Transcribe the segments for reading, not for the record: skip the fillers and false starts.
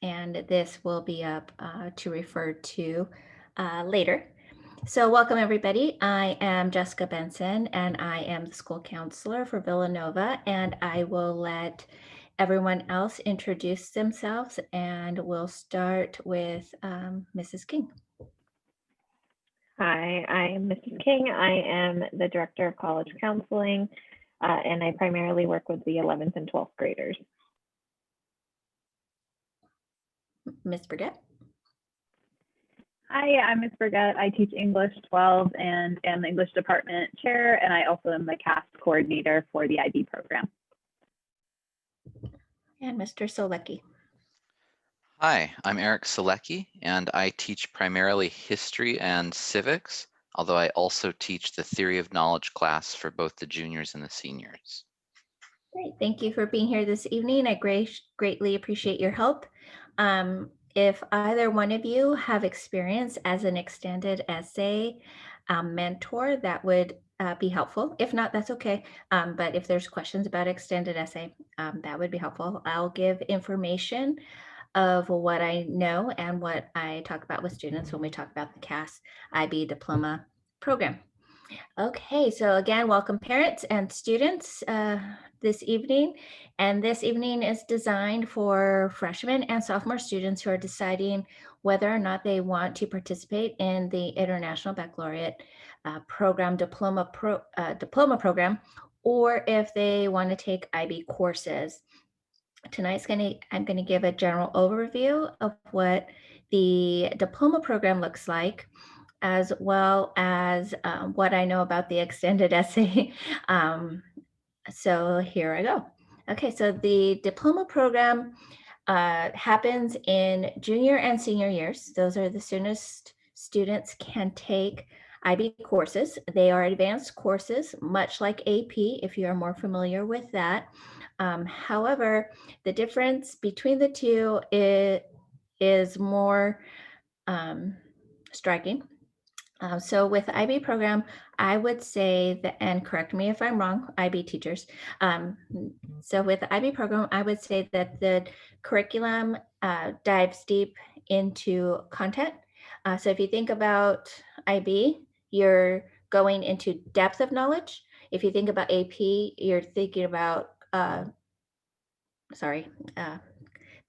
and this will be up to refer to later. So welcome everybody. I am Jessica Benson and I am the school counselor for Villanova, and I will let everyone else introduce themselves, and we'll start with Mrs. King. Hi, I'm Mrs. King. I am the Director of College Counseling, and I primarily work with the 11th and 12th graders. Ms. Burgett. Hi, I'm Ms. Burgett. I teach English 12 and am the English Department Chair, and I also am the CAST Coordinator for the IB program. And Mr. Solecki. Hi, I'm Eric Solecki, and I teach primarily history and civics, although I also teach the theory of knowledge class for both the juniors and the seniors. Great, thank you for being here this evening. I greatly appreciate your help. If either one of you have experience as an extended essay mentor, that would be helpful. If not, that's okay. But if there's questions about extended essay, that would be helpful. I'll give information of what I know and what I talk about with students when we talk about the CAS IB Diploma program. Okay, so again, welcome parents and students this evening. And this evening is designed for freshmen and sophomore students who are deciding whether or not they want to participate in the International Baccalaureate program, diploma program, or if they want to take IB courses. Tonight's I'm going to give a general overview of what the diploma program looks like, as well as what I know about the extended essay. So here I go. Okay, so the diploma program happens in junior and senior years. Those are the soonest students can take IB courses. They are advanced courses, much like AP, if you are more familiar with that. However, the difference between the two is more striking. So with the IB program, I would say that, and correct me if I'm wrong, IB teachers. So with the IB program, I would say that the curriculum dives deep into content. So if you think about IB, you're going into depth of knowledge. If you think about AP, you're thinking about,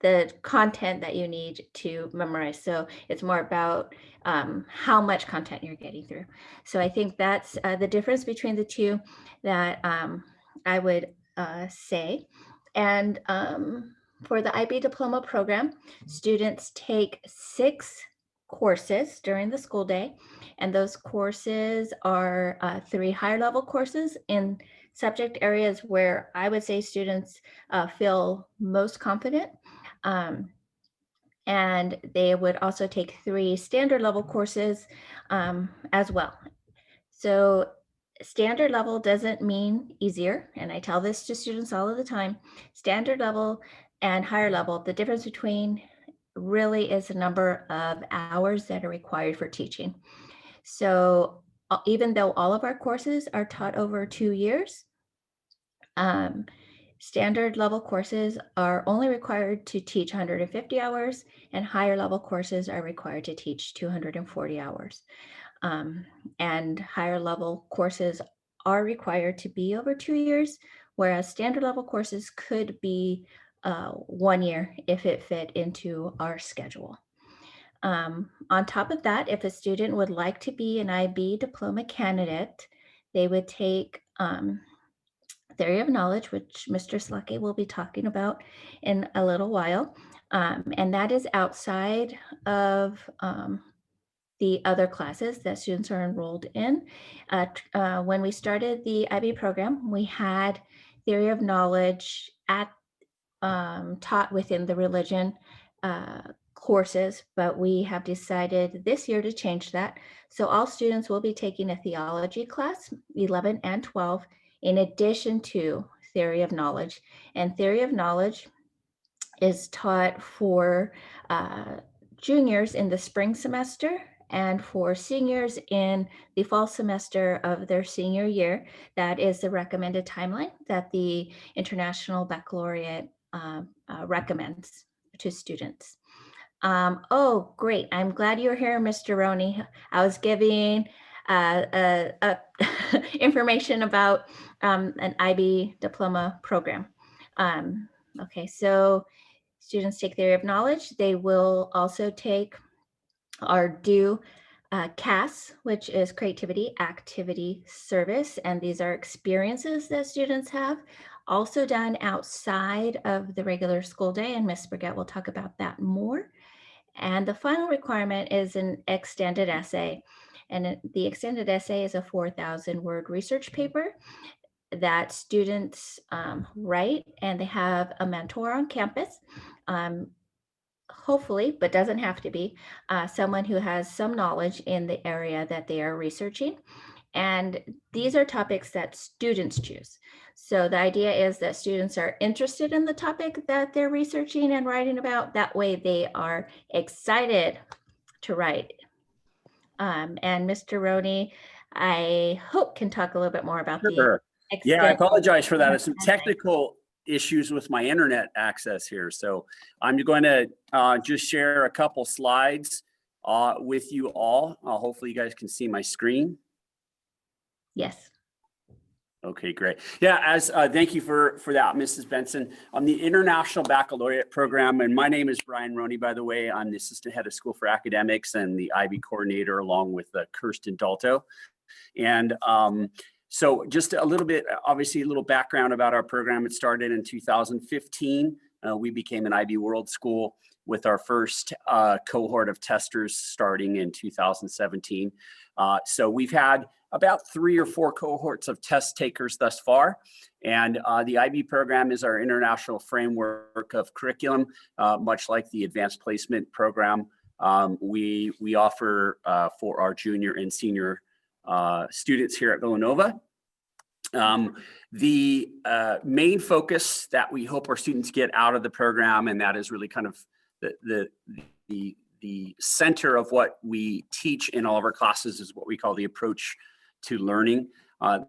the content that you need to memorize. So it's more about how much content you're getting through. So I think that's the difference between the two that I would say. And for the IB Diploma program, students take 6 courses during the school day. And those courses are 3 higher level courses in subject areas where I would say students feel most confident. And they would also take 3 standard level courses as well. So standard level doesn't mean easier, and I tell this to students all of the time. Standard level and higher level, the difference between really is the number of hours that are required for teaching. So even though all of our courses are taught over 2 years, standard level courses are only required to teach 150 hours, and higher level courses are required to teach 240 hours. And higher level courses are required to be over 2 years, whereas standard level courses could be 1 year if it fit into our schedule. On top of that, if a student would like to be an IB diploma candidate, they would take theory of knowledge, which Mr. Slucky will be talking about in a little while. And that is outside of the other classes that students are enrolled in. When we started the IB program, we had theory of knowledge taught within the religion courses, but we have decided this year to change that. So all students will be taking a theology class, 11 and 12, in addition to theory of knowledge. And theory of knowledge is taught for juniors in the spring semester and for seniors in the fall semester of their senior year. That is the recommended timeline that the International Baccalaureate recommends to students. Oh, great. I'm glad you're here, Mr. Roney. I was giving information about an IB Diploma program. Okay, so students take theory of knowledge. They will also take or do CAS, which is creativity, activity, service. And these are experiences that students have also done outside of the regular school day. And Ms. Brigette will talk about that more. And the final requirement is an extended essay. And the extended essay is a 4,000 word research paper that students write, and they have a mentor on campus. Hopefully, but doesn't have to be, someone who has some knowledge in the area that they are researching. And these are topics that students choose. So the idea is that students are interested in the topic that they're researching and writing about. That way they are excited to write. And Mr. Roney, I hope can talk a little bit more about Sure. the Yeah, I extent. apologize for that. There's some technical issues with my internet access here. So I'm going to just share a couple slides with you all. Hopefully you guys can see my screen. Yes. Okay, great. Yeah, thank you for that, Mrs. Benson. I'm the International Baccalaureate Program, and my name is Brian Roney, by the way. I'm the Assistant Head of School for Academics and the IB Coordinator, along with Kirsten Dalto. And so just a little bit, obviously a little background about our program. It started in 2015. We became an IB World School with our first cohort of testers starting in 2017. So we've had about 3 or 4 cohorts of test takers thus far. And the IB program is our international framework of curriculum, much like the advanced placement program we offer for our junior and senior students here at Villanova. The main focus that we hope our students get out of the program, and that is really kind of the center of what we teach in all of our classes, is what we call the approach to learning.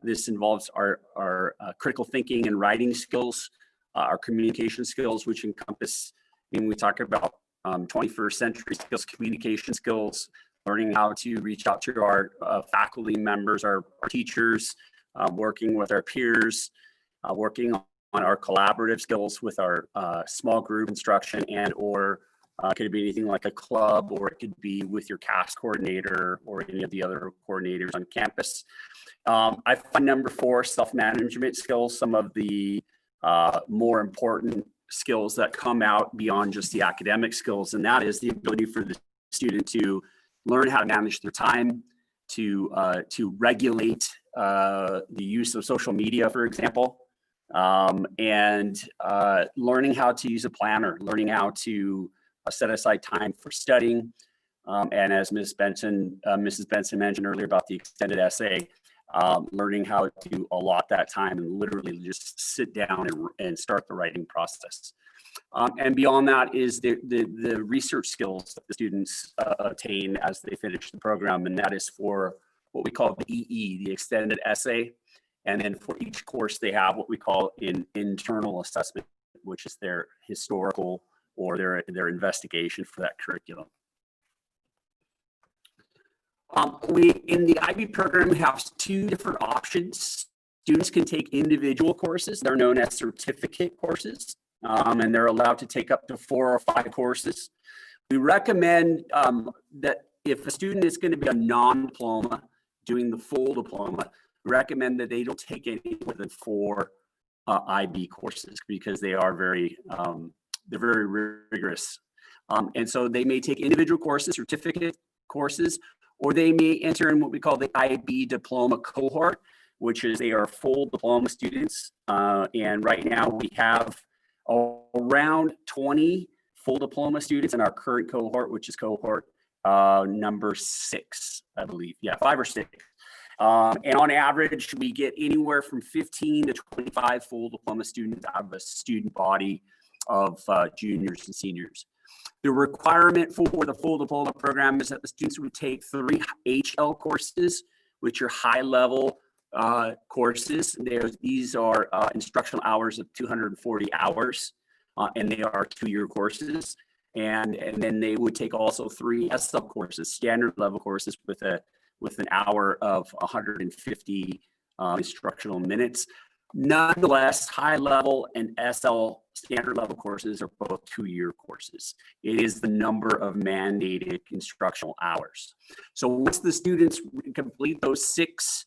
This involves our critical thinking and writing skills, our communication skills, which encompass, when we talk about 21st century skills, communication skills, learning how to reach out to our faculty members, our teachers, working with our peers, working on our collaborative skills with our small group instruction, and or could be anything like a club, or it could be with your CAS coordinator or any of the other coordinators on campus. I find number 4, self-management skills, some of the more important skills that come out beyond just the academic skills, and that is the ability for the student to learn how to manage their time, to regulate the use of social media, for example, and learning how to use a planner, learning how to set aside time for studying. And as Mrs. Benson mentioned earlier about the extended essay, learning how to allot that time and literally just sit down and start the writing process. And beyond that is the research skills that the students attain as they finish the program, and that is for what we call the EE, the extended essay. And then for each course, they have what we call an internal assessment, which is their historical or their investigation for that curriculum. In the IB program, we have 2 different options. Students can take individual courses. They're known as certificate courses, and they're allowed to take up to 4 or 5 courses. We recommend that if a student is going to be a non-diploma doing the full diploma, recommend that they don't take any more than 4 IB courses, because they are they're very rigorous. And so they may take individual courses, certificate courses, or they may enter in what we call the IB Diploma cohort, which is they are full diploma students. And right now we have around 20 full diploma students in our current cohort, which is cohort number 6, I believe. Yeah, 5 or 6. And on average, we get anywhere from 15 to 25 full diploma students out of a student body of juniors and seniors. The requirement for the full diploma program is that the students would take 3 HL courses, which are high-level courses. These are instructional hours of 240 hours, and they are 2-year courses. And then they would take also 3 SL courses, standard level courses with an hour of 150 instructional minutes. Nonetheless, high level and SL standard level courses are both 2-year courses. It is the number of mandated instructional hours. So once the students complete those 6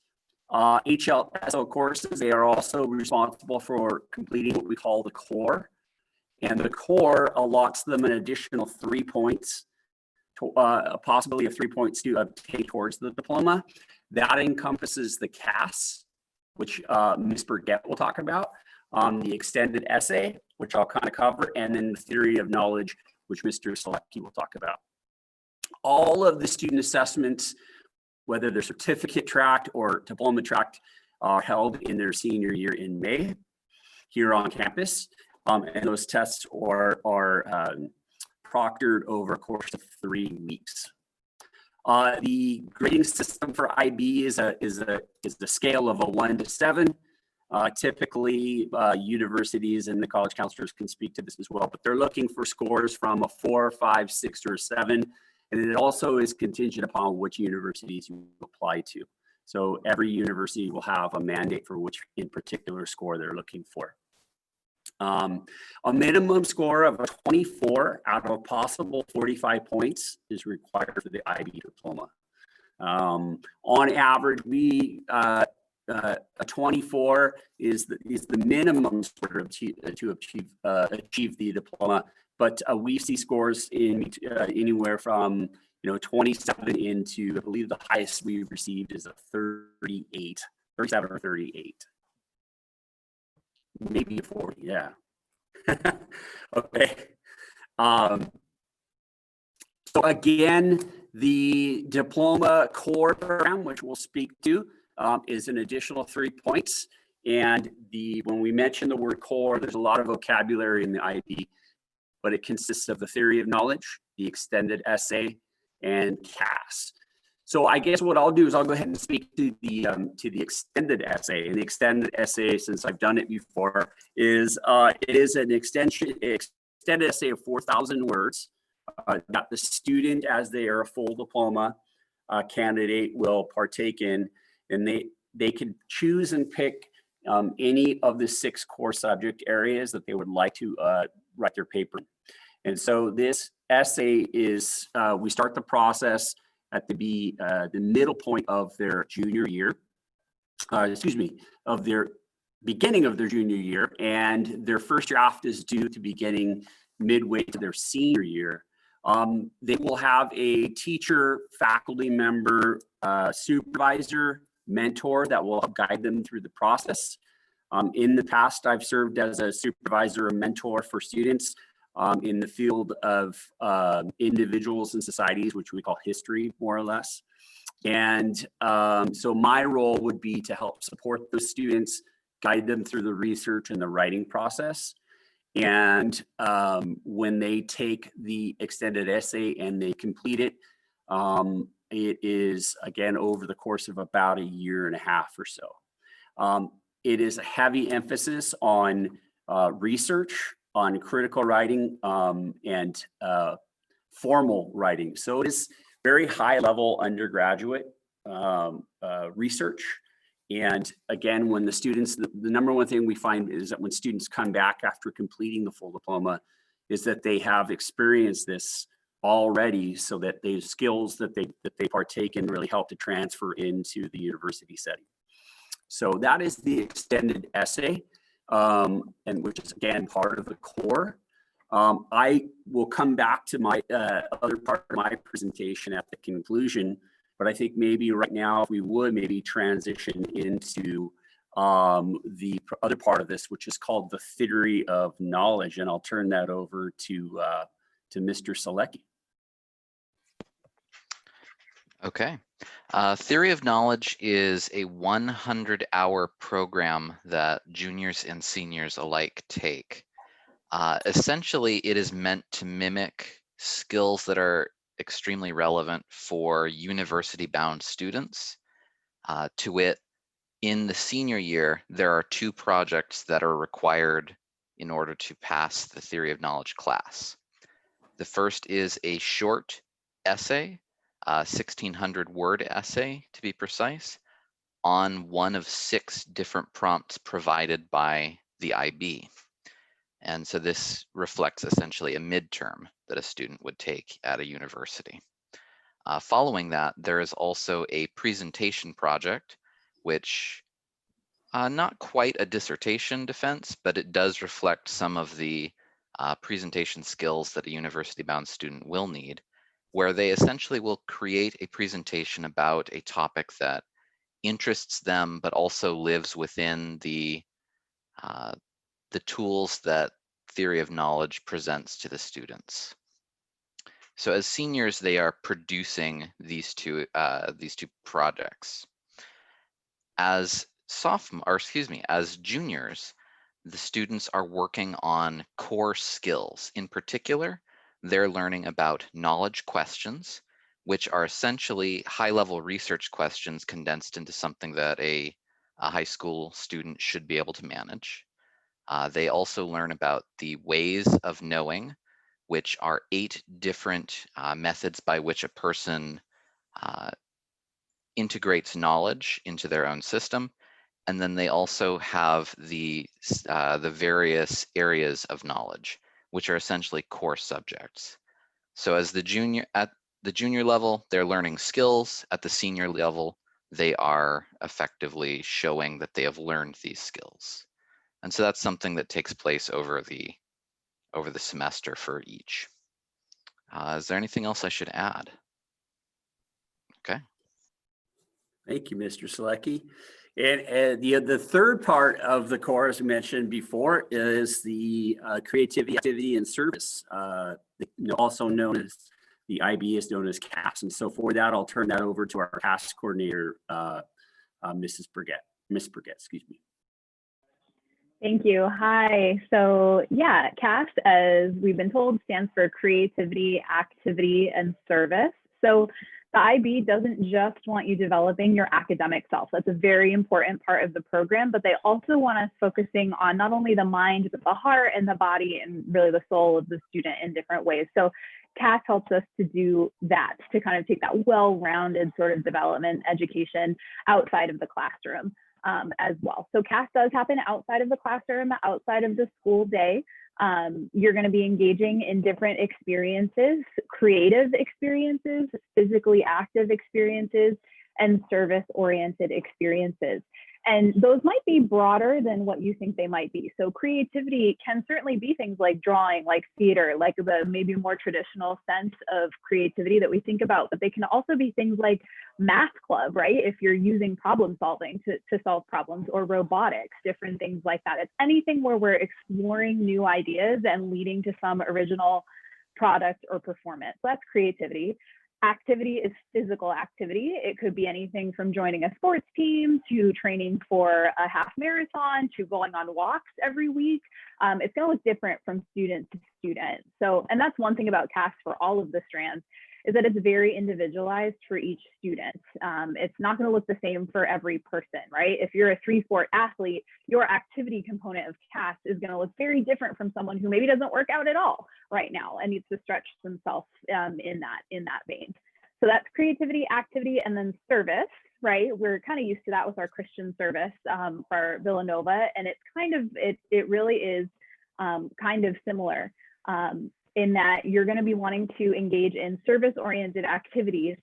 HLSL courses, they are also responsible for completing what we call the core. And the core allots them an additional 3 points, a possibility of 3 points to obtain towards the diploma. That encompasses the CAS, which Ms. Burgett will talk about, the extended essay, which I'll kind of cover, and then the theory of knowledge, which Mr. Selecki will talk about. All of the student assessments, whether they're certificate tracked or diploma tracked, are held in their senior year in May here on campus. And those tests are proctored over a course of 3 weeks. The grading system for IB is the scale of a 1 to 7. Typically, universities and the college counselors can speak to this as well, but they're looking for scores from a 4, 5, 6, or 7. And it also is contingent upon which universities you apply to. So every university will have a mandate for which in particular score they're looking for. A minimum score of a 24 out of a possible 45 points is required for the IB diploma. On average, a 24 is the minimum score to achieve the diploma, but we see scores in anywhere from 27 into, I believe the highest we've received is a 38, 37 or 38. Maybe 40, yeah. Okay. So again, the diploma core program, which we'll speak to, is an additional 3 points. And when we mention the word core, there's a lot of vocabulary in the IB, but it consists of the theory of knowledge, the extended essay, and CAS. So I guess what I'll do is I'll go ahead and speak to the extended essay. And the extended essay, since I've done it before, is it is an extended essay of 4,000 words that the student, as they are a full diploma candidate, will partake in, and they can choose and pick any of the 6 core subject areas that they would like to write their paper. And so this essay is we start the process at the middle point of their junior year, of their beginning of their junior year, and their first draft is due to beginning midway to their senior year. They will have a teacher, faculty member, supervisor, mentor that will guide them through the process. In the past, I've served as a supervisor or mentor for students in the field of individuals and societies, which we call history, more or less. And so my role would be to help support those students, guide them through the research and the writing process. And when they take the extended essay and they complete it, it is, again, over the course of about 1.5 years or so. It is a heavy emphasis on research, on critical writing, and formal writing. So it is very high level undergraduate research. And again, when the students, the number one thing we find is that when students come back after completing the full diploma is that they have experienced this already, so that the skills that they partake in really help to transfer into the university setting. So that is the extended essay, and which is again part of the core. I will come back to my other part of my presentation at the conclusion, but I think maybe right now, if we would maybe transition into the other part of this, which is called the theory of knowledge, and I'll turn that over to Mr. Selecki. Okay. Theory of Knowledge is a 100-hour program that juniors and seniors alike take. Essentially, it is meant to mimic skills that are extremely relevant for university-bound students. To wit, in the senior year, there are 2 projects that are required in order to pass the Theory of Knowledge class. The first is a short essay, 1,600 word essay to be precise, on one of 6 different prompts provided by the IB. And so this reflects essentially a midterm that a student would take at a university. Following that, there is also a presentation project, which not quite a dissertation defense, but it does reflect some of the presentation skills that a university-bound student will need, where they essentially will create a presentation about a topic that interests them, but also lives within the tools that theory of knowledge presents to the students. So as seniors, they are producing these two projects. As as juniors, the students are working on core skills. In particular, they're learning about knowledge questions, which are essentially high-level research questions condensed into something that a high school student should be able to manage. They also learn about the ways of knowing, which are 8 different methods by which a person integrates knowledge into their own system. And then they also have the various areas of knowledge, which are essentially core subjects. So as at the junior level, they're learning skills. At the senior level, they are effectively showing that they have learned these skills. And so that's something that takes place over the semester for each. Is there anything else I should add? Okay. Thank you, Mr. Selecki. And the third part of the core, as we mentioned before, is the creativity, activity, and service, also known as the IB is known as CAS. And so for that, I'll turn that over to our CAS coordinator, Miss Burgett, excuse me. Thank you. Hi. So yeah, CAS, as we've been told, stands for creativity, activity, and service. So the IB doesn't just want you developing your academic self. That's a very important part of the program, but they also want us focusing on not only the mind, but the heart and the body and really the soul of the student in different ways. So CAS helps us to do that, to kind of take that well-rounded sort of development education outside of the classroom as well. So CAS does happen outside of the classroom, outside of the school day. You're going to be engaging in different experiences, creative experiences, physically active experiences, and service-oriented experiences. And those might be broader than what you think they might be. So creativity can certainly be things like drawing, like theater, like the maybe more traditional sense of creativity that we think about, but they can also be things like math club, right? If you're using problem solving to solve problems, or robotics, different things like that. It's anything where we're exploring new ideas and leading to some original product or performance. So that's creativity. Activity is physical activity. It could be anything from joining a sports team to training for a half marathon to going on walks every week. It's going to look different from student to student. So, and that's one thing about CAS for all of the strands, is that it's very individualized for each student. It's not going to look the same for every person, right? If you're a 3-sport athlete, your activity component of CAS is going to look very different from someone who maybe doesn't work out at all right now and needs to stretch themselves in that vein. So that's creativity, activity, and then service, right? We're kind of used to that with our Christian service for Villanova, and it's kind of, it really is kind of similar. In that you're going to be wanting to engage in service-oriented activities,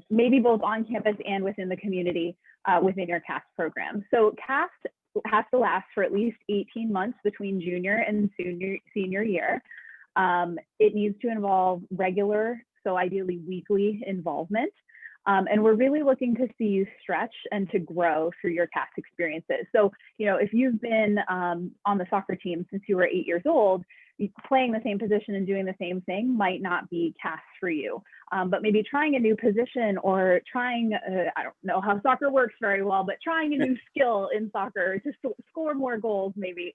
maybe both on campus and within the community within your CAS program. So CAS has to last for at least 18 months between junior and senior year. It needs to involve regular, so ideally weekly involvement. And we're really looking to see you stretch and to grow through your CAS experiences. So, you know, if you've been on the soccer team since you were 8 years old, playing the same position and doing the same thing might not be CAS for you. But maybe trying a new position, or trying, I don't know how soccer works very well, but trying a new skill in soccer to score more goals maybe,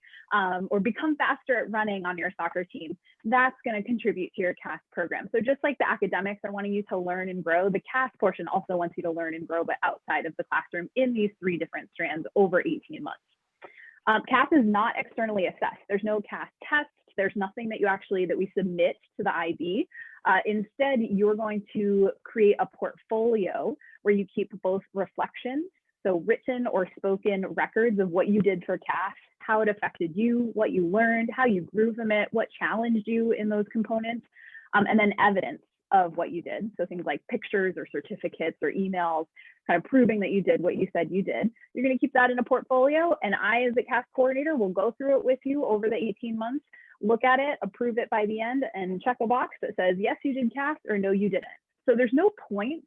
or become faster at running on your soccer team, that's going to contribute to your CAS program. So just like the academics are wanting you to learn and grow, the CAS portion also wants you to learn and grow, but outside of the classroom in these 3 different strands over 18 months. CAS is not externally assessed. There's no CAS test. There's nothing that we submit to the IB. Instead, you're going to create a portfolio where you keep both reflections, so written or spoken records of what you did for CAS, how it affected you, what you learned, how you grew from it, what challenged you in those components, and then evidence of what you did. So things like pictures or certificates or emails, kind of proving that you did what you said you did. You're going to keep that in a portfolio, and I, as a CAS coordinator, will go through it with you over the 18 months, look at it, approve it by the end, and check a box that says, yes, you did CAS, or no, you didn't. So there's no points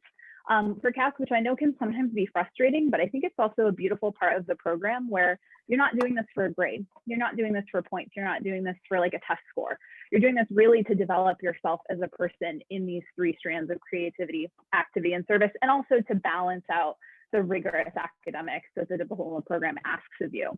for CAS, which I know can sometimes be frustrating, but I think it's also a beautiful part of the program where you're not doing this for a grade. You're not doing this for points. You're not doing this for like a test score. You're doing this really to develop yourself as a person in these three strands of creativity, activity, and service, and also to balance out the rigorous academics that the diploma program asks of you.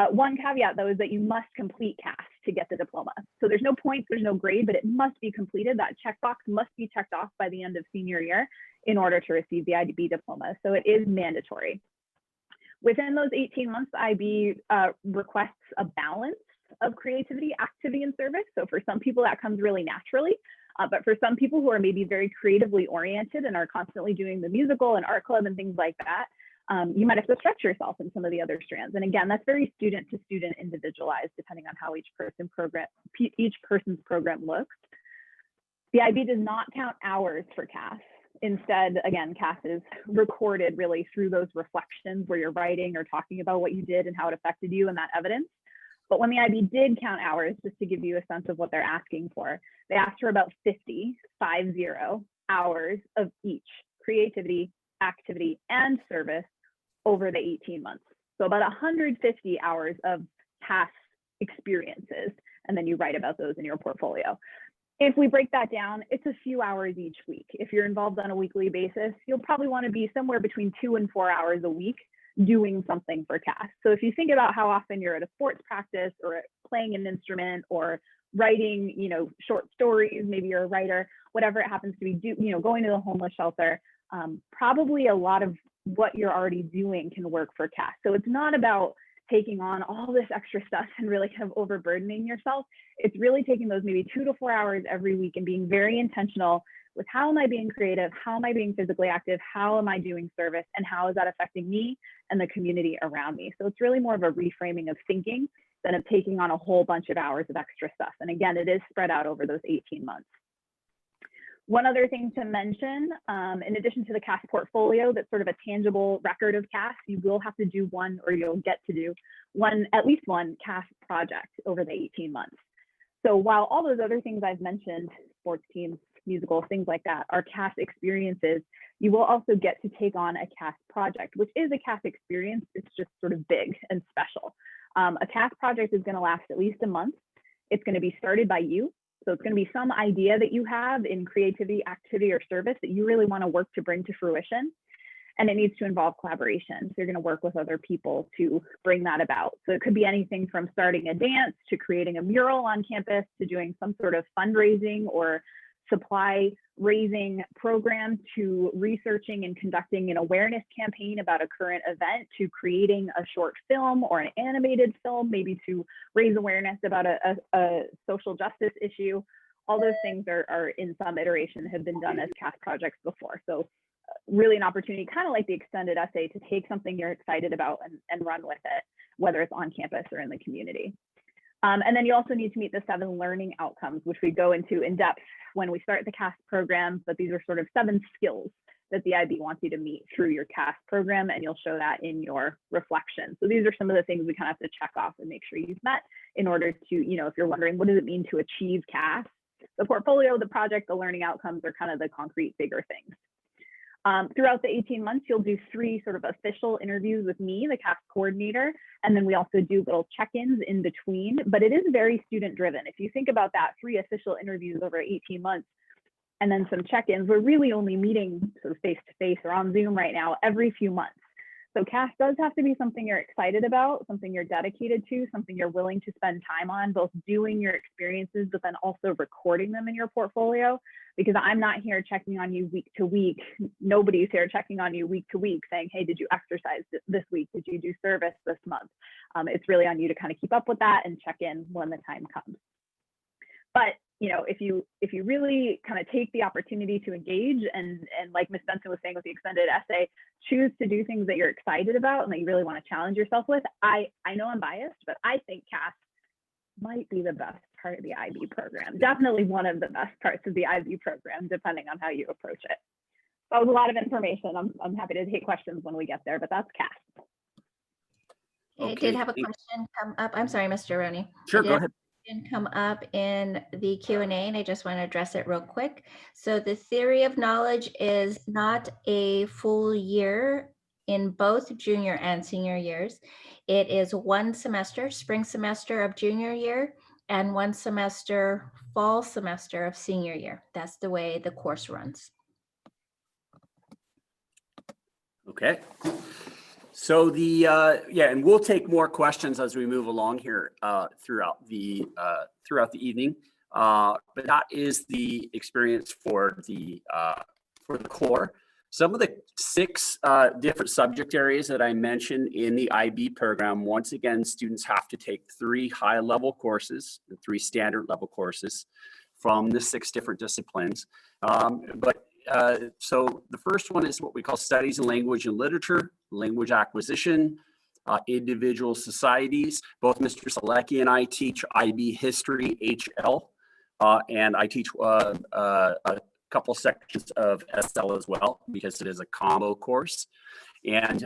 One caveat, though, is that you must complete CAS to get the diploma. So there's no points, there's no grade, but it must be completed. That checkbox must be checked off by the end of senior year in order to receive the IB diploma. So it is mandatory. Within those 18 months, the IB requests a balance of creativity, activity, and service. So for some people, that comes really naturally. But for some people who are maybe very creatively oriented and are constantly doing the musical and art club and things like that, you might have to stretch yourself in some of the other strands. And again, that's very student to student individualized, depending on how each person's program looks. The IB does not count hours for CAS. Instead, again, CAS is recorded really through those reflections where you're writing or talking about what you did and how it affected you and that evidence. But when the IB did count hours, just to give you a sense of what they're asking for, they asked for about 50 hours of each creativity, activity, and service over the 18 months. So about 150 hours of CAS experiences, and then you write about those in your portfolio. If we break that down, it's a few hours each week. If you're involved on a weekly basis, you'll probably want to be somewhere between 2 and 4 hours a week doing something for CAS. So if you think about how often you're at a sports practice or playing an instrument or writing, short stories, maybe you're a writer, whatever it happens to be, going to the homeless shelter, probably a lot of what you're already doing can work for CAS. So it's not about taking on all this extra stuff and really kind of overburdening yourself. It's really taking those maybe 2 to 4 hours every week and being very intentional with how am I being creative? How am I being physically active? How am I doing service? And how is that affecting me and the community around me? So it's really more of a reframing of thinking than of taking on a whole bunch of hours of extra stuff. And again, it is spread out over those 18 months. One other thing to mention, in addition to the CAS portfolio, that's sort of a tangible record of CAS, you will have to do one, or you'll get to do at least one CAS project over the 18 months. So while all those other things I've mentioned, sports teams, musicals, things like that, are CAS experiences, you will also get to take on a CAS project, which is a CAS experience. It's just sort of big and special. A CAS project is going to last at least a month. It's going to be started by you. So it's going to be some idea that you have in creativity, activity, or service that you really want to work to bring to fruition. And it needs to involve collaboration. So you're going to work with other people to bring that about. So it could be anything from starting a dance to creating a mural on campus to doing some sort of fundraising or supply raising program to researching and conducting an awareness campaign about a current event to creating a short film or an animated film, maybe to raise awareness about a social justice issue. All those things are in some iteration have been done as CAS projects before. So really an opportunity, kind of like the extended essay, to take something you're excited about and run with it, whether it's on campus or in the community. And then you also need to meet the 7 learning outcomes, which we go into in depth when we start the CAS program, but these are sort of 7 skills that the IB wants you to meet through your CAS program, and you'll show that in your reflection. So these are some of the things we kind of have to check off and make sure you've met in order to, if you're wondering, what does it mean to achieve CAS? The portfolio, the project, the learning outcomes are kind of the concrete, bigger things. Throughout the 18 months, you'll do 3 sort of official interviews with me, the CAS coordinator, and then we also do little check-ins in between, but it is very student-driven. If you think about that, 3 official interviews over 18 months, and then some check-ins, we're really only meeting sort of face-to-face or on Zoom right now every few months. So CAS does have to be something you're excited about, something you're dedicated to, something you're willing to spend time on, both doing your experiences, but then also recording them in your portfolio, because I'm not here checking on you week to week. Nobody's here checking on you week to week saying, hey, did you exercise this week? Did you do service this month? It's really on you to kind of keep up with that and check in when the time comes. But if you really kind of take the opportunity to engage and like Ms. Benson was saying with the extended essay, choose to do things that you're excited about and that you really want to challenge yourself with. I know I'm biased, but I think CAS might be the best part of the IB program. Definitely one of the best parts of the IB program, depending on how you approach it. That was a lot of information. I'm happy to take questions when we get there, but that's CAS. I did have a question come up. I'm sorry, Mr. Roney. Sure, go ahead. Come up in the Q&A, and I just want to address it real quick. So the theory of knowledge is not a full year in both junior and senior years. It is one semester, spring semester of junior year, and one semester, fall semester of senior year. That's the way the course runs. Okay. So and we'll take more questions as we move along here throughout the evening. But that is the experience for the core. Some of the 6 different subject areas that I mentioned in the IB program, once again, students have to take 3 high-level courses and 3 standard-level courses from the 6 different disciplines. So the first one is what we call Studies in Language and Literature, Language Acquisition, Individual Societies. Both Mr. Selecki and I teach IB History HL, and I teach a couple sections of SL as well, because it is a combo course. And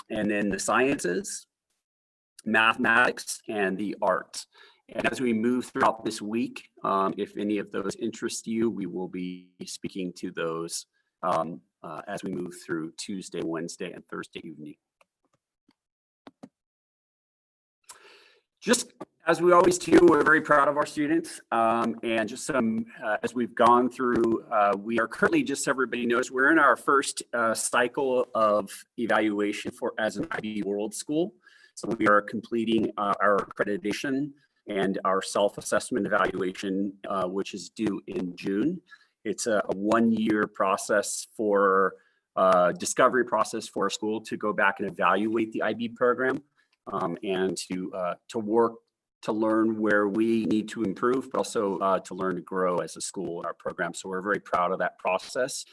then the sciences, mathematics, and the arts. And as we move throughout this week, if any of those interest you, we will be speaking to those as we move through Tuesday, Wednesday, and Thursday evening. Just as we always do, we're very proud of our students. And just some, as we've gone through, we are currently, just so everybody knows, we're in our first cycle of evaluation as an IB World School. So we are completing our accreditation and our self-assessment evaluation, which is due in June. It's a 1-year process for discovery process for a school to go back and evaluate the IB program and to work to learn where we need to improve, but also to learn to grow as a school in our program. So we're very proud of that process.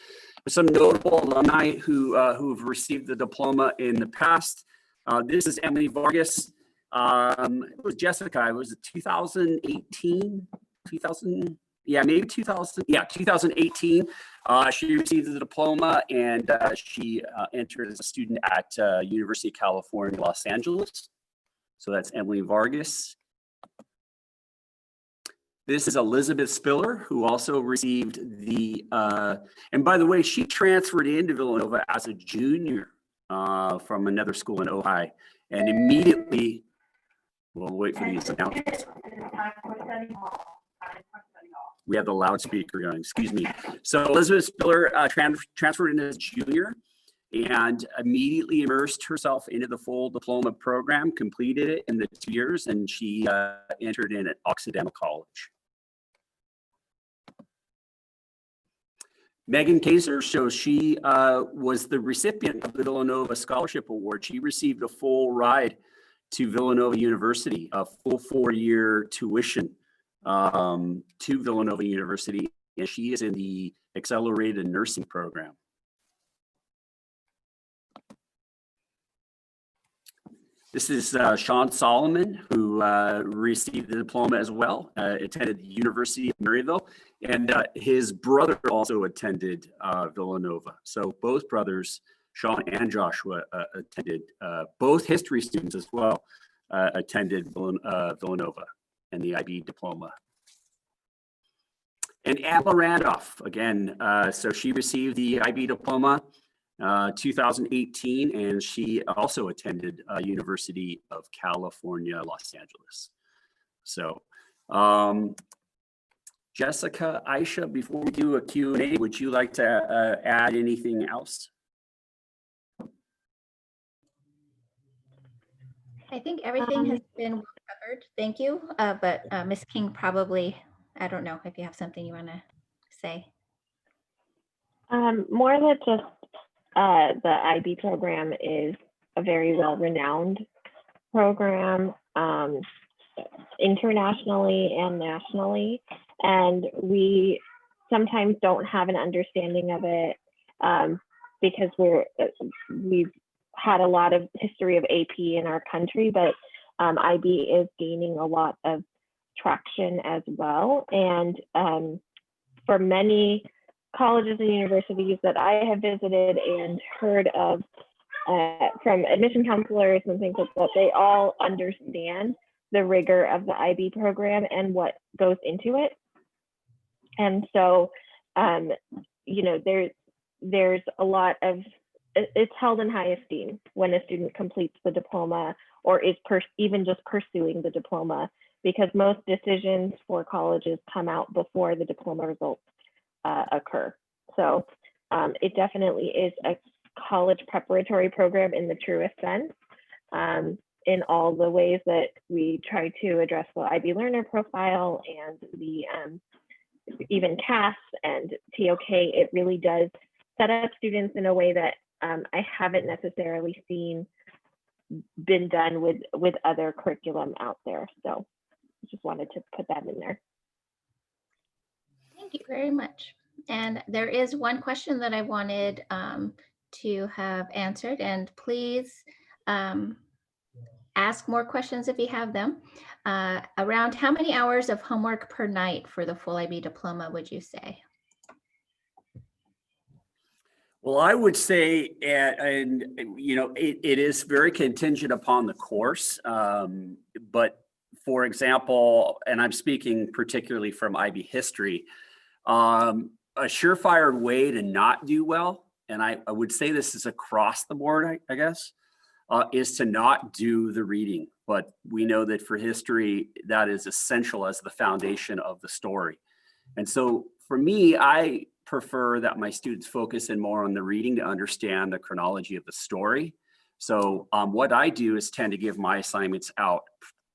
With some notable alumni who've received the diploma in the past. This is Emily Vargas. It was Jessica. It was 2018, 2000. Yeah, maybe 2000. Yeah, 2018. She received the diploma, and she entered as a student at University of California, Los Angeles. So that's Emily Vargas. This is Elizabeth Spiller, who also received the, and by the way, she transferred into Villanova as a junior from another school in Ojai, and immediately, we'll wait for these announcements. We have the loudspeaker going, excuse me. So Elizabeth Spiller transferred in as junior and immediately immersed herself into the full diploma program, completed it in the 2 years, and she entered in at Occidental College. Meghan Kaiser, so she was the recipient of the Villanova Scholarship Award. She received a full ride to Villanova University, a full 4-year tuition to Villanova University, and she is in the accelerated nursing program. This is Sean Solomon, who received the diploma as well, attended the University of Maryville, and his brother also attended Villanova. So both brothers, Sean and Joshua, attended, both history students as well, attended Villanova and the IB Diploma. And Emma Randolph, again, so she received the IB Diploma 2018, and she also attended University of California, Los Angeles. So Jessica, Aisha, before we do a Q&A, would you like to add anything else? I think everything has been well covered. Thank you. But Ms. King, probably, I don't know if you have something you want to say. More than just the IB program is a very well-renowned program. internationally and nationally, and we sometimes don't have an understanding of it because we've had a lot of history of AP in our country, but IB is gaining a lot of traction as well. And for many colleges and universities that I have visited and heard of from admission counselors and things like that, they all understand the rigor of the IB program and what goes into it. And so, you know, there's a lot of, it's held in high esteem when a student completes the diploma or is even just pursuing the diploma, because most decisions for colleges come out before the diploma results occur. So it definitely is a college preparatory program in the truest sense, in all the ways that we try to address the IB learner profile and the even CAS and TOK. It really does set up students in a way that I haven't necessarily seen been done with other curriculum out there. So I just wanted to put that in there. Thank you very much. And there is one question that I wanted to have answered, and please ask more questions if you have them. Around how many hours of homework per night for the full IB diploma would you say? Well, I would say, and you know, it is very contingent upon the course. But for example, and I'm speaking particularly from IB history, a surefire way to not do well, and I would say this is across the board, I guess, is to not do the reading. But we know that for history, that is essential as the foundation of the story. And so for me, I prefer that my students focus in more on the reading to understand the chronology of the story. So what I do is tend to give my assignments out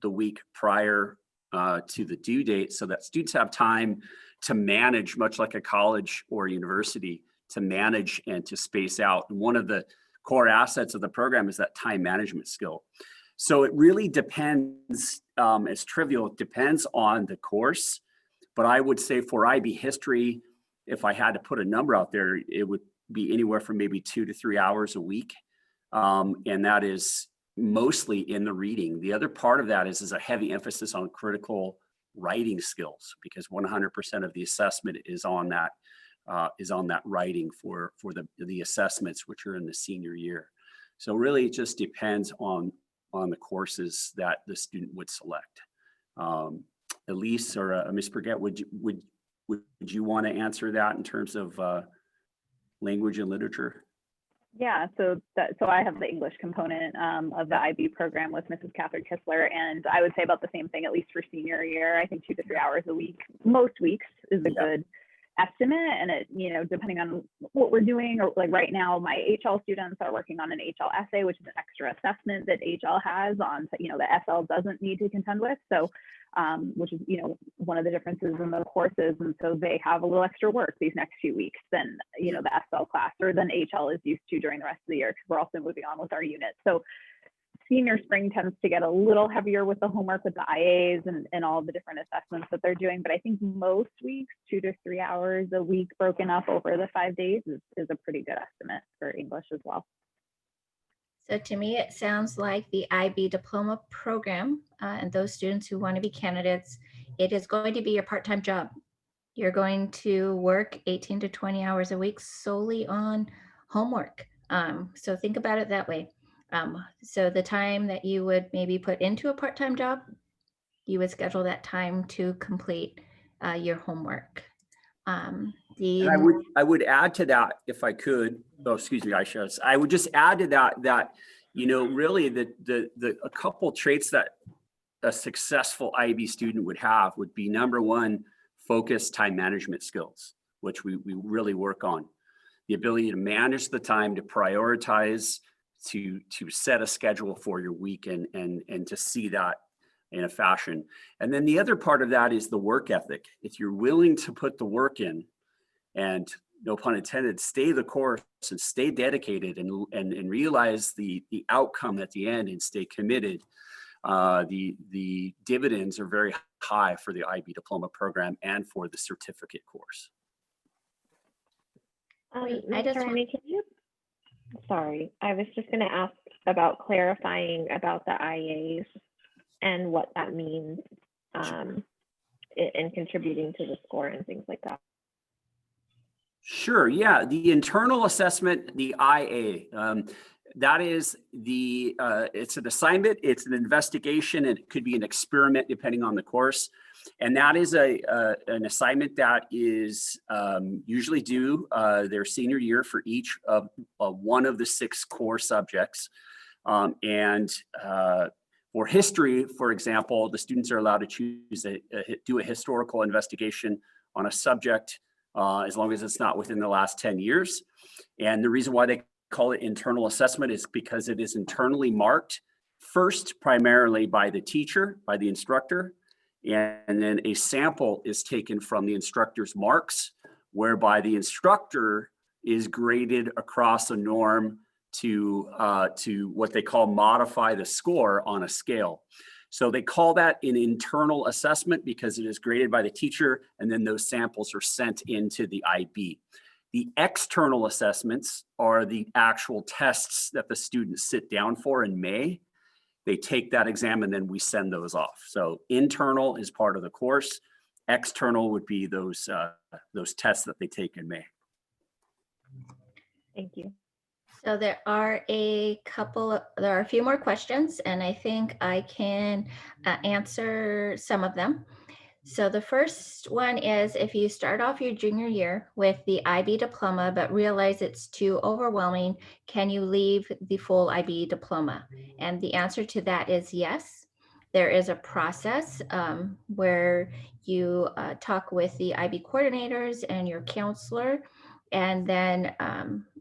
the week prior to the due date so that students have time to manage, much like a college or university, to manage and to space out. And one of the core assets of the program is that time management skill. So it really depends, it's trivial, it depends on the course. But I would say for IB history, if I had to put a number out there, it would be anywhere from maybe 2 to 3 hours a week. And that is mostly in the reading. The other part of that is a heavy emphasis on critical writing skills, because 100% of the assessment is on that writing for the assessments, which are in the senior year. So really it just depends on the courses that the student would select. Elise or Ms. Burgett, would you want to answer that in terms of language and literature? Yeah, so I have the English component of the IB program with Mrs. Catherine Kistler, and I would say about the same thing, at least for senior year. I think 2 to 3 hours a week, most weeks, is a good estimate. And it, you know, depending on what we're doing, or like right now, my HL students are working on an HL essay, which is an extra assessment that HL has on, you know, the SL doesn't need to contend with. So, which is, you know, one of the differences in the courses. And so they have a little extra work these next few weeks than, you know, the SL class or than HL is used to during the rest of the year, because we're also moving on with our units. So senior spring tends to get a little heavier with the homework, with the IAs and all the different assessments that they're doing. But I think most weeks, 2 to 3 hours a week broken up over the 5 days is a pretty good estimate for English as well. So to me, it sounds like the IB Diploma program and those students who want to be candidates, it is going to be your part-time job. You're going to work 18 to 20 hours a week solely on homework. So think about it that way. So the time that you would maybe put into a part-time job, you would schedule that time to complete your homework. And I would add to that, if I could. Oh, excuse me, Aisha. I would just add to that you know, really a couple traits that a successful IB student would have would be, number one, focused time management skills, which we really work on. The ability to manage the time, to prioritize, to set a schedule for your week, and to see that in a fashion. And then the other part of that is the work ethic. If you're willing to put the work in, and no pun intended, stay the course and stay dedicated and realize the outcome at the end and stay committed, the dividends are very high for the IB Diploma program and for the certificate course. Wait, I Ms. just want- Harani, can you? Sorry, I was just going to ask about clarifying about the IAs and what that means in contributing to the score and things like that. Sure, yeah, the internal assessment, the IA, that is it's an assignment, it's an investigation, and it could be an experiment depending on the course. And that is an assignment that is usually due their senior year for each of one of the 6 core subjects. For history, for example, the students are allowed to choose do a historical investigation on a subject as long as it's not within the last 10 years. And the reason why they call it internal assessment is because it is internally marked, first primarily by the teacher, by the instructor, and then a sample is taken from the instructor's marks, whereby the instructor is graded across a norm to what they call modify the score on a scale. So they call that an internal assessment because it is graded by the teacher, and then those samples are sent into the IB. The external assessments are the actual tests that the students sit down for in May. They take that exam and then we send those off. So internal is part of the course. External would be those tests that they take in May. Thank you. So there are a few more questions, and I think I can answer some of them. So the first one is, if you start off your junior year with the IB Diploma but realize it's too overwhelming, can you leave the full IB Diploma? And the answer to that is yes. There is a process where you talk with the IB coordinators and your counselor, and then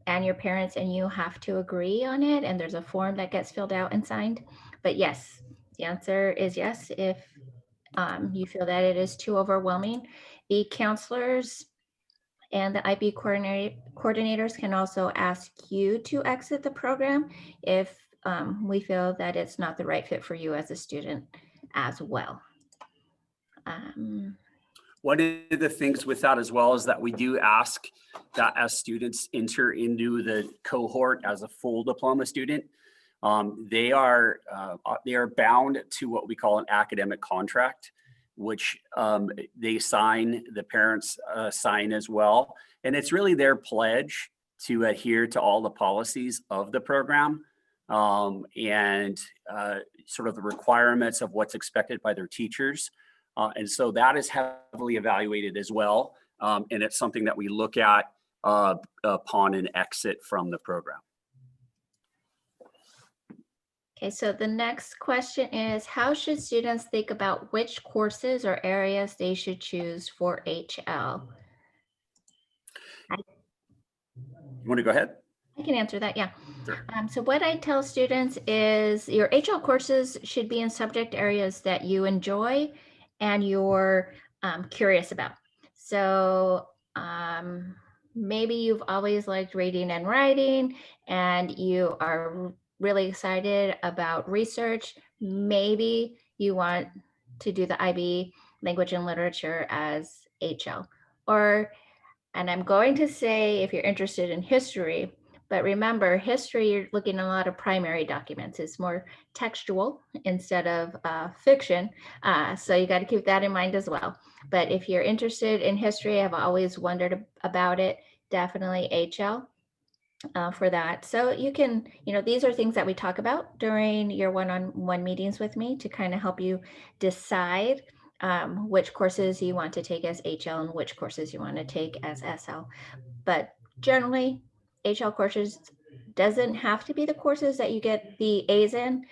and your parents, and you have to agree on it. And there's a form that gets filled out and signed. But yes, the answer is yes. If you feel that it is too overwhelming, the counselors and the IB coordinators can also ask you to exit the program if we feel that it's not the right fit for you as a student as well. One of the things with that as well is that we do ask that as students enter into the cohort as a full diploma student, they are bound to what we call an academic contract, which they sign, the parents sign as well. And it's really their pledge to adhere to all the policies of the program and sort of the requirements of what's expected by their teachers. And so that is heavily evaluated as well. And it's something that we look at upon an exit from the program. Okay, so the next question is, how should students think about which courses or areas they should choose for HL? You want to go ahead? I can answer that, yeah. Sure. So what I tell students is your HL courses should be in subject areas that you enjoy and you're curious about. So maybe you've always liked reading and writing, and you are really excited about research. Maybe you want to do the IB language and literature as HL. And I'm going to say, if you're interested in history, but remember, history, you're looking at a lot of primary documents. It's more textual instead of fiction. So you got to keep that in mind as well. But if you're interested in history, I've always wondered about it, definitely HL for that. So you can, these are things that we talk about during your one-on-one meetings with me to kind of help you decide which courses you want to take as HL and which courses you want to take as SL. But generally, HL courses doesn't have to be the courses that you get the A's in,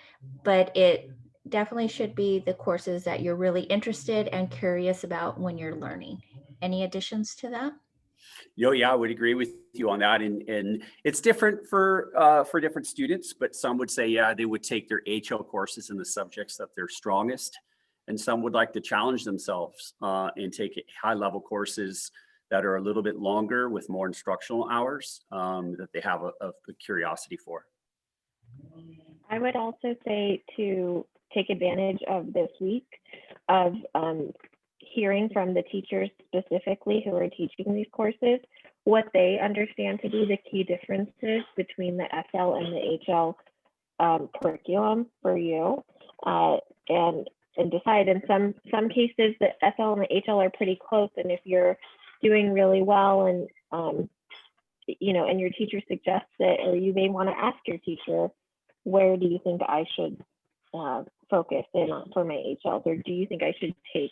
but it definitely should be the courses that you're really interested and curious about when you're learning. Any additions to that? Yeah, I would agree with you on that. And it's different for different students, but some would say, yeah, they would take their HL courses in the subjects that they're strongest. And some would like to challenge themselves and take high-level courses that are a little bit longer with more instructional hours that they have a curiosity for. I would also say to take advantage of this week of hearing from the teachers specifically who are teaching these courses, what they understand to be the key differences between the SL and the HL curriculum for you, and decide. In some cases, the SL and the HL are pretty close, and if you're doing really well and you know, and your teacher suggests it, or you may want to ask your teacher, where do you think I should focus in on for my HLs, or do you think I should take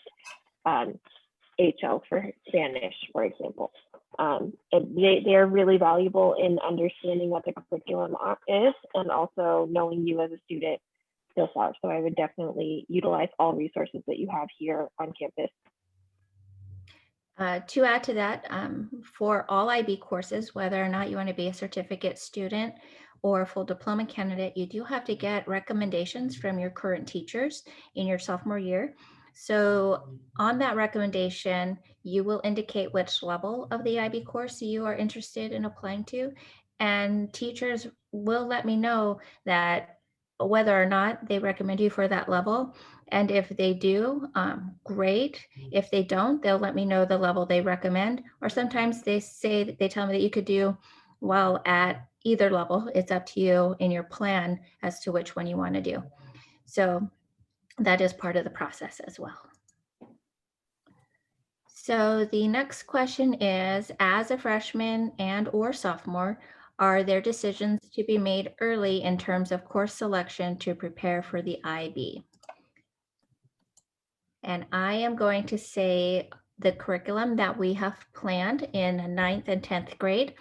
HL for Spanish, for example? They are really valuable in understanding what the curriculum is, and also knowing you as a student so far. So I would definitely utilize all resources that you have here on campus. To add to that, for all IB courses, whether or not you want to be a certificate student or a full diploma candidate, you do have to get recommendations from your current teachers in your sophomore year. So on that recommendation, you will indicate which level of the IB course you are interested in applying to, and teachers will let me know that whether or not they recommend you for that level. And if they do, great. If they don't, they'll let me know the level they recommend. Or sometimes they tell me that you could do well at either level. It's up to you in your plan as to which one you want to do. So that is part of the process as well. So the next question is, as a freshman and or sophomore, are there decisions to be made early in terms of course selection to prepare for the IB? And I am going to say the curriculum that we have planned in 9th and 10th grade,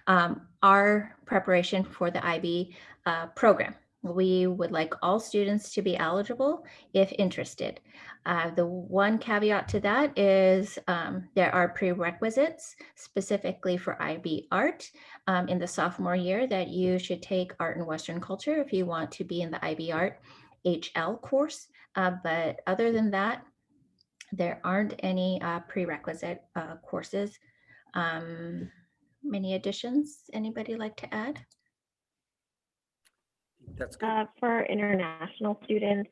our preparation for the IB program. We would like all students to be eligible if interested. The one caveat to that is there are prerequisites specifically for IB art in the sophomore year that you should take art and Western culture if you want to be in the IB art HL course. But other than that, there aren't any prerequisite courses. Many additions? Anybody like to add? That's good. For international students,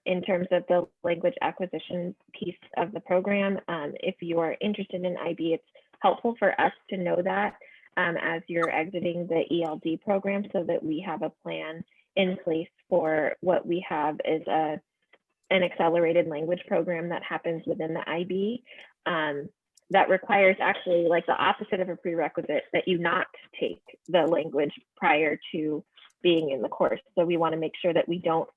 in terms of the language acquisition piece of the program, if you are interested in IB, it's helpful for us to know that as you're exiting the ELD program, so that we have a plan in place for what we have is an accelerated language program that happens within the IB that requires actually like the opposite of a prerequisite, that you not take the language prior to being in the course. So we want to make sure that we don't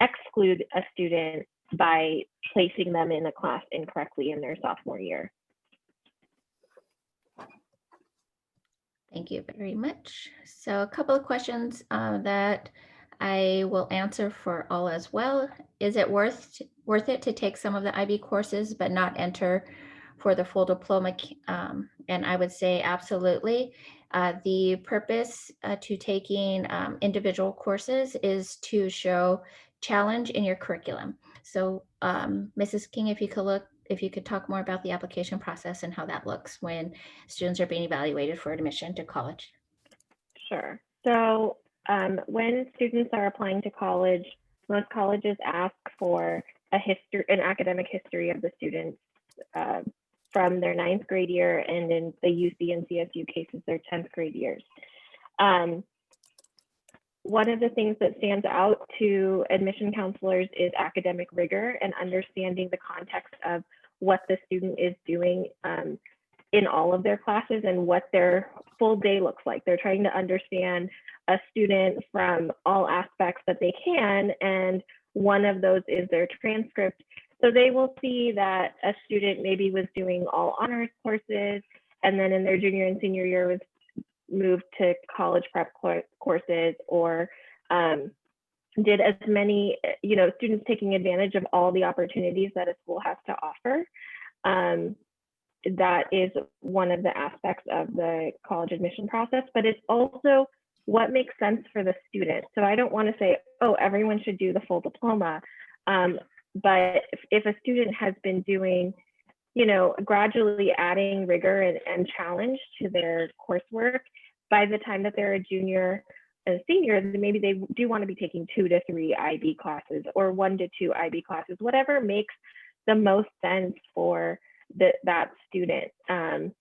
exclude a student by placing them in a class incorrectly in their sophomore year. Thank you very much. So a couple of questions that I will answer for all as well. Is it worth it to take some of the IB courses but not enter for the full diploma? And I would say absolutely. The purpose to taking individual courses is to show challenge in your curriculum. So Mrs. King, if you could talk more about the application process and how that looks when students are being evaluated for admission to college. Sure. So when students are applying to college, most colleges ask for an academic history of the students from their 9th grade year, and in the UC and CSU cases, their 10th grade years. One of the things that stands out to admission counselors is academic rigor and understanding the context of what the student is doing in all of their classes and what their full day looks like. They're trying to understand a student from all aspects that they can, and one of those is their transcript. So they will see that a student maybe was doing all honors courses, and then in their junior and senior year was moved to college prep courses, or did as many, students taking advantage of all the opportunities that a school has to offer. That is one of the aspects of the college admission process, but it's also what makes sense for the student. So I don't want to say, oh, everyone should do the full diploma. But if a student has been doing, gradually adding rigor and challenge to their coursework, by the time that they're a junior a senior, then maybe they do want to be taking 2 to 3 IB classes or 1 to 2 IB classes, whatever makes the most sense for that student. And,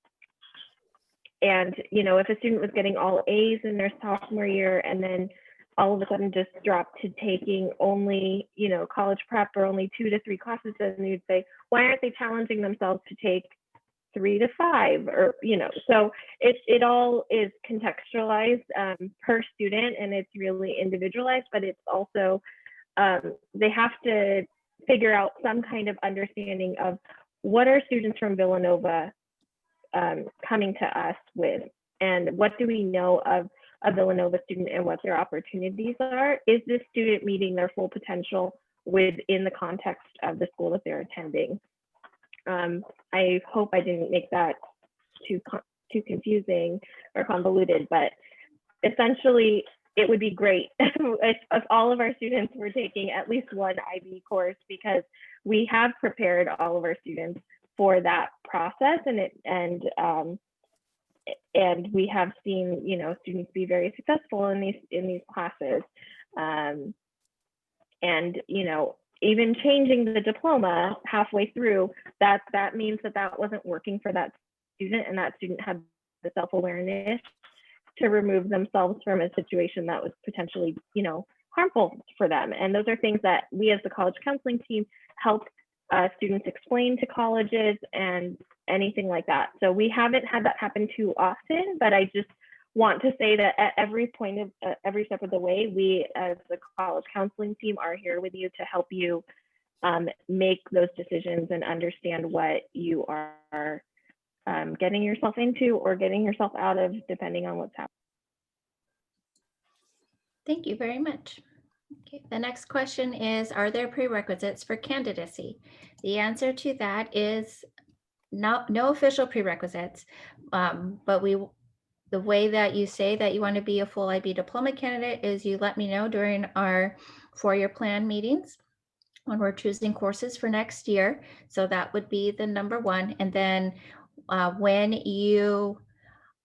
you know, if a student was getting all A's in their sophomore year and then all of a sudden just dropped to taking only, you know, college prep or only 2 to 3 classes, then you'd say, why aren't they challenging themselves to take 3 to 5, or, you know, so it all is contextualized per student, and it's really individualized, but it's also, they have to figure out some kind of understanding of what are students from Villanova coming to us with, and what do we know of a Villanova student and what their opportunities are. Is this student meeting their full potential within the context of the school that they're attending? I hope I didn't make that too confusing or convoluted, but essentially it would be great if all of our students were taking at least one IB course, because we have prepared all of our students for that process, and we have seen, you know, students be very successful in these classes, and, you know, even changing the diploma halfway through, that means that wasn't working for that student, and that student had the self-awareness to remove themselves from a situation that was potentially, you know, harmful for them. And those are things that we as the college counseling team help students explain to colleges and anything like that. So we haven't had that happen too often, but I just want to say that at every point of every step of the way, we as the college counseling team are here with you to help you make those decisions and understand what you are getting yourself into or getting yourself out of, depending on what's happening. Thank you very much. Okay, the next question is, are there prerequisites for candidacy? The answer to that is no official prerequisites, but the way that you say that you want to be a full IB diploma candidate is you let me know during our 4-year plan meetings when we're choosing courses for next year. So that would be the number one. And then when you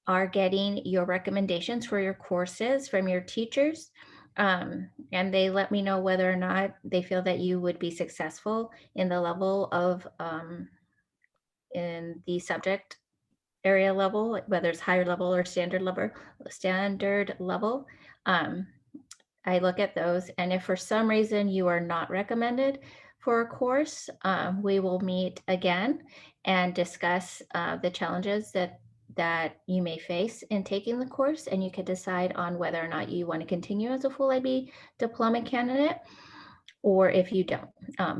are getting your recommendations for your courses from your teachers, and they let me know whether or not they feel that you would be successful in the level of in the subject area level, whether it's higher level or standard level. I look at those, and if for some reason you are not recommended for a course, we will meet again and discuss the challenges that you may face in taking the course, and you can decide on whether or not you want to continue as a full IB diploma candidate or if you don't,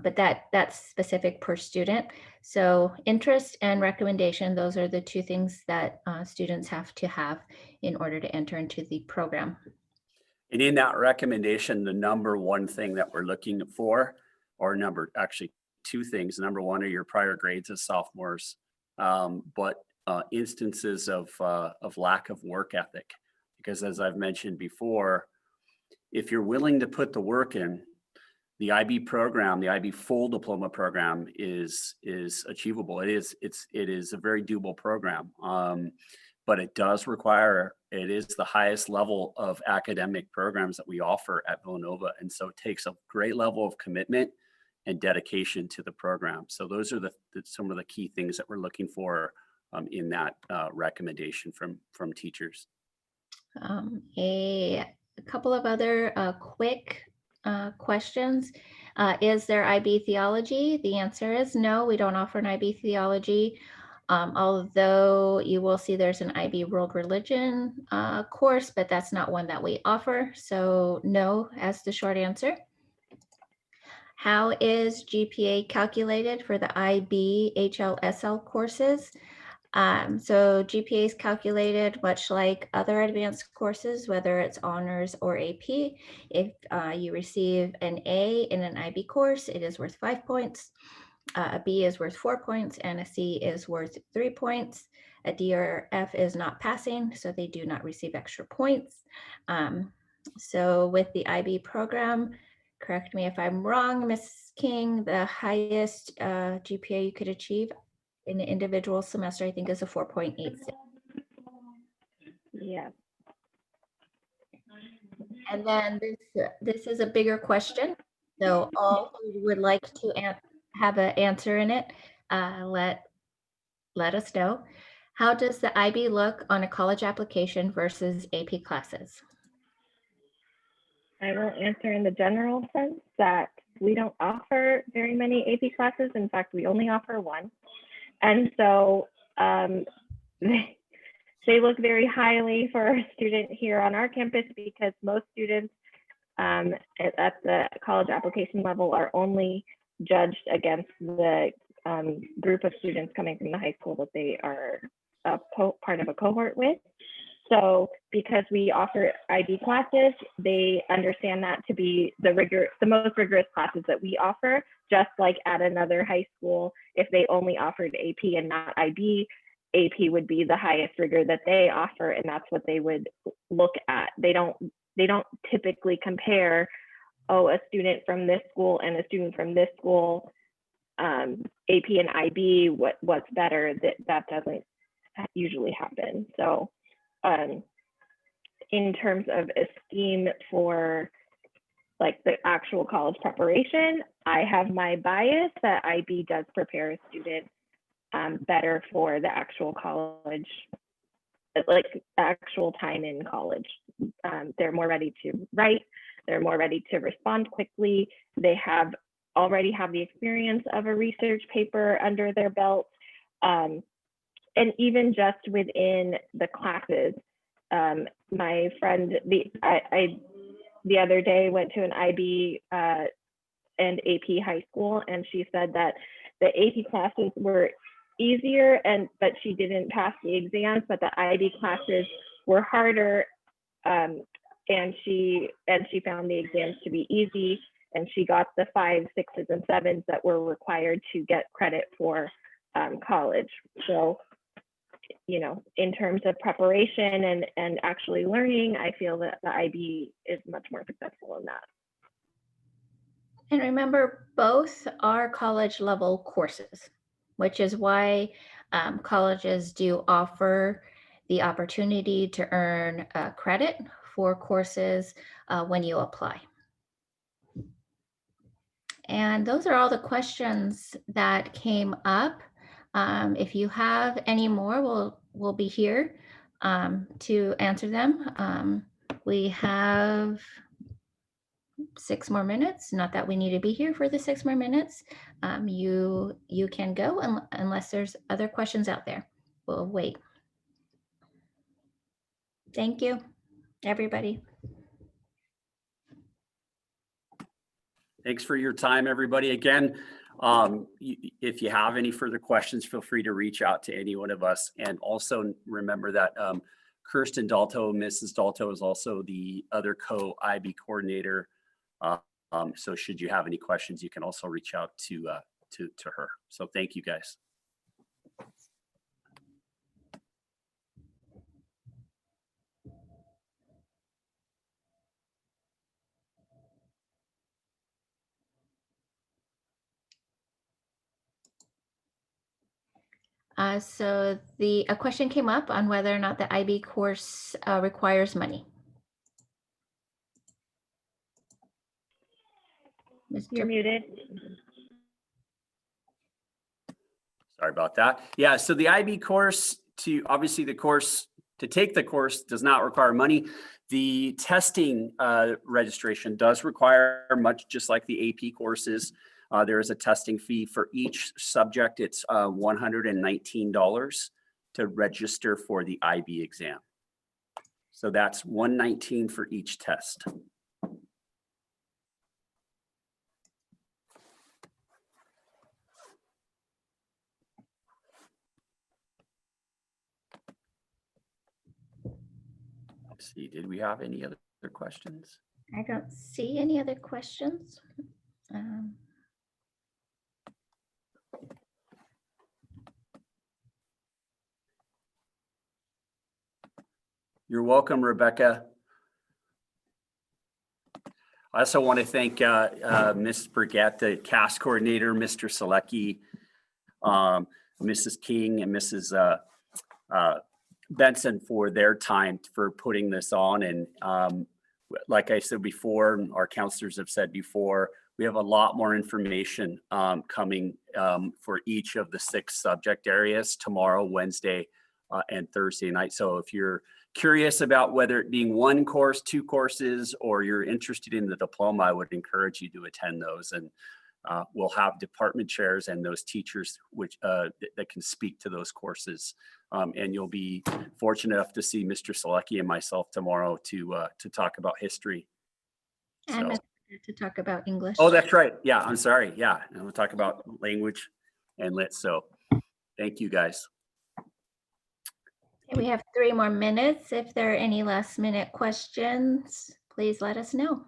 but that's specific per student. So interest and recommendation, those are the two things that students have to have in order to enter into the program. And in that recommendation, the number one thing that we're looking for, or actually two things. Number one are your prior grades as sophomores, but instances of lack of work ethic. Because as I've mentioned before, if you're willing to put the work in, the IB program, the IB full diploma program is achievable. It is a very doable program, but it does require, it is the highest level of academic programs that we offer at Villanova. And so it takes a great level of commitment and dedication to the program. So those are some of the key things that we're looking for in that recommendation from teachers. A couple of other quick questions. Is there IB Theology? The answer is no, we don't offer an IB Theology. Although you will see there's an IB World Religion course, but that's not one that we offer. So no, as the short answer. How is GPA calculated for the IB HLSL courses? So GPA is calculated much like other advanced courses, whether it's honors or AP. If you receive an A in an IB course, it is worth 5 points. A B is worth 4 points, and a C is worth 3 points. A D or F is not passing, so they do not receive extra points. So with the IB program, correct me if I'm wrong, Ms. King, the highest GPA you could achieve in an individual semester, I think, is a 4.86. Yeah. And then this is a bigger question. So all who would like to have an answer in it, let us know. How does the IB look on a college application versus AP classes? I will answer in the general sense that we don't offer very many AP classes. In fact, we only offer one. And so they look very highly for a student here on our campus because most students at the college application level are only judged against the group of students coming from the high school that they are part of a cohort with. So because we offer IB classes, they understand that to be the most rigorous classes that we offer, just like at another high school, if they only offered AP and not IB, AP would be the highest rigor that they offer, and that's what they would look at. They don't typically compare, oh, a student from this school and a student from this school, AP and IB, what's better. That doesn't usually happen. So in terms of esteem for like the actual college preparation, I have my bias that IB does prepare a student better for the actual college, like actual time in college. They're more ready to write, they're more ready to respond quickly, they already have the experience of a research paper under their belt. And even just within the classes, my friend, the other day went to an IB and AP high school, and she said that the AP classes were easier, but she didn't pass the exams, but the IB classes were harder, and she found the exams to be easy, and she got the 5s, 6s, and 7s that were required to get credit for college. So, you know, in terms of preparation and actually learning, I feel that the IB is much more successful in that. And remember, both are college level courses, which is why colleges do offer the opportunity to earn credit for courses when you apply. And those are all the questions that came up. If you have any more, we'll be here to answer them. We have 6 more minutes. Not that we need to be here for the 6 more minutes. You can go unless there's other questions out there. We'll wait. Thank you, everybody. Thanks for your time, everybody. Again, if you have any further questions, feel free to reach out to any one of us. And also remember that Kirsten Dalto, Mrs. Dalto, is also the other co-IB coordinator. So should you have any questions, you can also reach out to her. So thank you, guys. So a question came up on whether or not the IB course requires money. You're muted. Sorry about that. Yeah, so the IB course, to take the course does not require money. The testing registration does require much, just like the AP courses. There is a testing fee for each subject. It's $119 to register for the IB exam. So that's $119 for each test. Let's see, did we have any other questions? I don't see any other questions. You're welcome, Rebecca. I also want to thank Ms. Burgett, the CAS coordinator, Mr. Selecki, Mrs. King, and Mrs. Benson for their time for putting this on. And like I said before, and our counselors have said before, we have a lot more information coming for each of the 6 subject areas tomorrow, Wednesday, and Thursday night. So if you're curious about whether it being 1 course, 2 courses, or you're interested in the diploma, I would encourage you to attend those. And we'll have department chairs and those teachers which that can speak to those courses. And you'll be fortunate enough to see Mr. Selecki and myself tomorrow to talk about history. And So. to talk about English. Oh, that's right. Yeah, I'm sorry. Yeah, and we'll talk about language and lit. So thank you, guys. Okay, we have 3 more minutes. If there are any last minute questions, please let us know.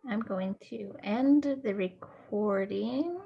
I'm going to end the recording.